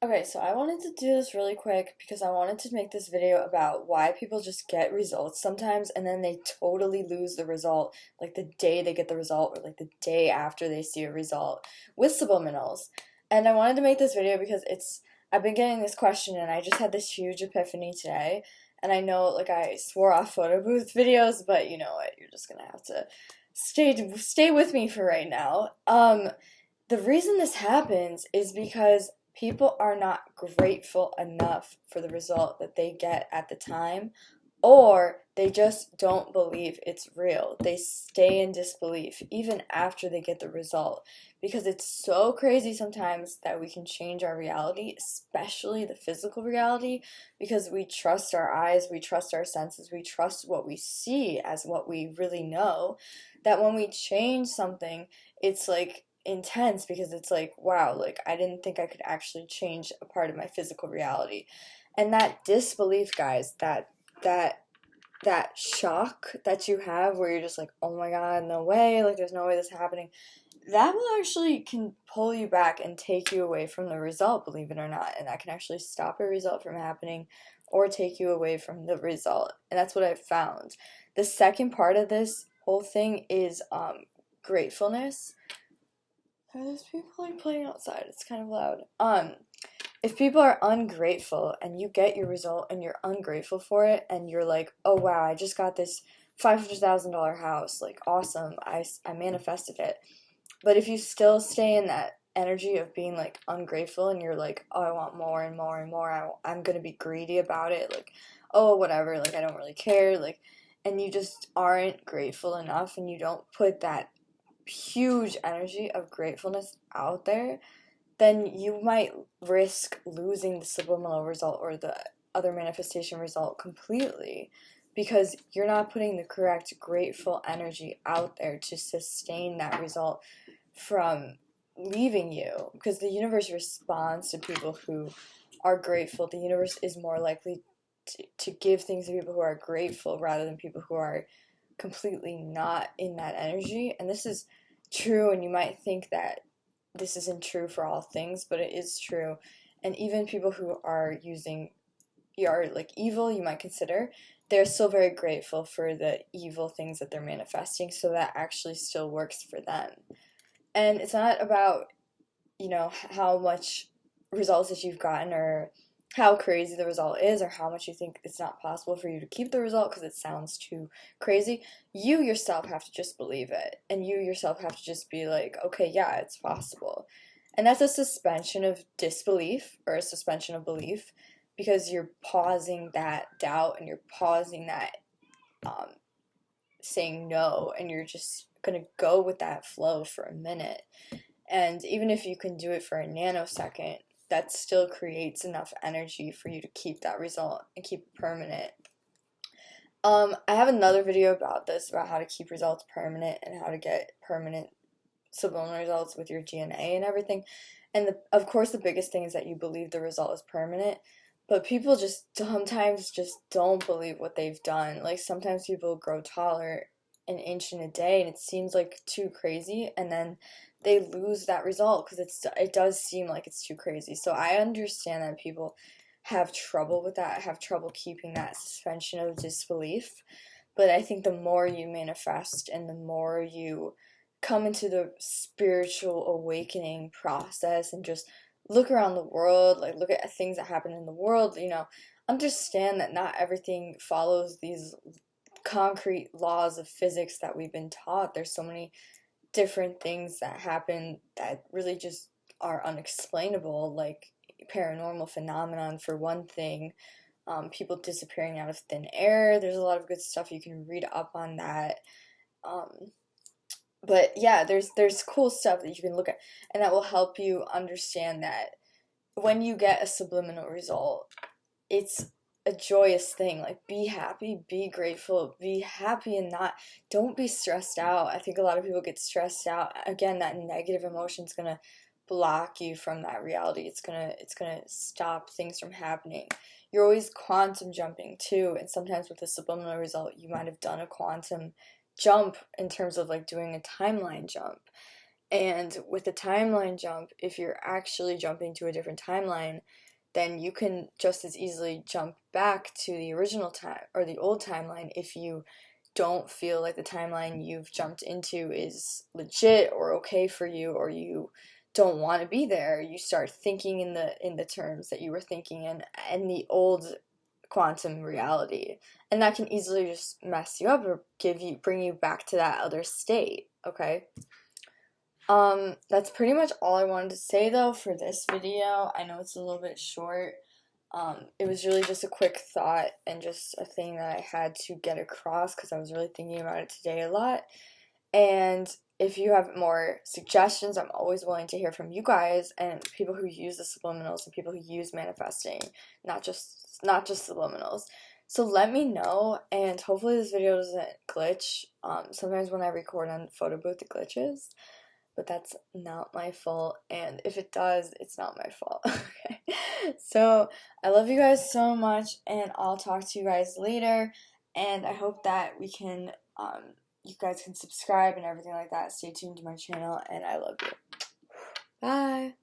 Okay, so I wanted to do this really quick because I wanted to make this video about why people just get results sometimes and then they totally lose the result, like the day they get the result or like the day after they see a result with subliminals. And I wanted to make this video because I've been getting this question and I just had this huge epiphany today. And I know like I swore off photo booth videos, but you know what, you're just gonna have to stay with me for right now. The reason this happens is because people are not grateful enough for the result that they get at the time, or they just don't believe it's real. They stay in disbelief even after they get the result because it's so crazy sometimes that we can change our reality, especially the physical reality, because we trust our eyes, we trust our senses, we trust what we see as what we really know. That when we change something, it's like intense because it's like, wow, like I didn't think I could actually change a part of my physical reality. And that disbelief, guys, that that shock that you have where you're just like, oh my god, no way, like there's no way this is happening, that will actually can pull you back and take you away from the result, believe it or not. And that can actually stop a result from happening or take you away from the result. And that's what I've found. The second part of this whole thing is gratefulness. There's people like playing outside. It's kind of loud. If people are ungrateful and you get your result and you're ungrateful for it and you're like, oh wow, I just got this $500,000 house, like awesome, I manifested it. But if you still stay in that energy of being like ungrateful and you're like, oh, I want more and more and more, I'm gonna be greedy about it, like, oh, whatever, like I don't really care, like, and you just aren't grateful enough and you don't put that huge energy of gratefulness out there, then you might risk losing the subliminal result or the other manifestation result completely because you're not putting the correct grateful energy out there to sustain that result from leaving you. Because the universe responds to people who are grateful. The universe is more likely to give things to people who are grateful rather than people who are completely not in that energy. And this is true, and you might think that this isn't true for all things, but it is true. And even people who are like evil, you might consider, they're still very grateful for the evil things that they're manifesting, so that actually still works for them. And it's not about, how much results that you've gotten or how crazy the result is or how much you think it's not possible for you to keep the result because it sounds too crazy. You yourself have to just believe it, and you yourself have to just be like, okay, yeah, it's possible. And that's a suspension of disbelief or a suspension of belief because you're pausing that doubt and you're pausing that um, saying no, and you're just gonna go with that flow for a minute. And even if you can do it for a nanosecond, that still creates enough energy for you to keep that result and keep it permanent. I have another video about this, about how to keep results permanent and how to get permanent subliminal results with your DNA and everything. And of course, the biggest thing is that you believe the result is permanent. But people just sometimes just don't believe what they've done. Like sometimes people grow taller an inch in a day, and it seems like too crazy, and then they lose that result because it does seem like it's too crazy. So I understand that people have trouble with that, have trouble keeping that suspension of disbelief. But I think the more you manifest and the more you come into the spiritual awakening process and just look around the world, like look at things that happen in the world, understand that not everything follows these concrete laws of physics that we've been taught. There's so many different things that happen that really just are unexplainable, like paranormal phenomenon for one thing, people disappearing out of thin air. There's a lot of good stuff you can read up on that. Um, but yeah, there's cool stuff that you can look at, and that will help you understand that when you get a subliminal result, it's a joyous thing. Like, be happy, be grateful, be happy, and not don't be stressed out. I think a lot of people get stressed out. Again, that negative emotion is gonna block you from that reality. It's gonna stop things from happening. You're always quantum jumping too, and sometimes with a subliminal result, you might have done a quantum jump in terms of like doing a timeline jump. And with the timeline jump, if you're actually jumping to a different timeline, then you can just as easily jump back to the original time or the old timeline if you don't feel like the timeline you've jumped into is legit or okay for you, or you don't want to be there. You start thinking in the terms that you were thinking in the old quantum reality, and that can easily just mess you up or bring you back to that other state. Okay, that's pretty much all I wanted to say though for this video. I know it's a little bit short. It was really just a quick thought and just a thing that I had to get across because I was really thinking about it today a lot. And if you have more suggestions, I'm always willing to hear from you guys and people who use the subliminals and people who use manifesting, not just subliminals. So let me know, and hopefully this video doesn't glitch. Sometimes when I record on photo booth it glitches, but that's not my fault, and if it does, it's not my fault. Okay, so I love you guys so much, and I'll talk to you guys later, and I hope that you guys can subscribe and everything like that. Stay tuned to my channel, and I love you. Bye.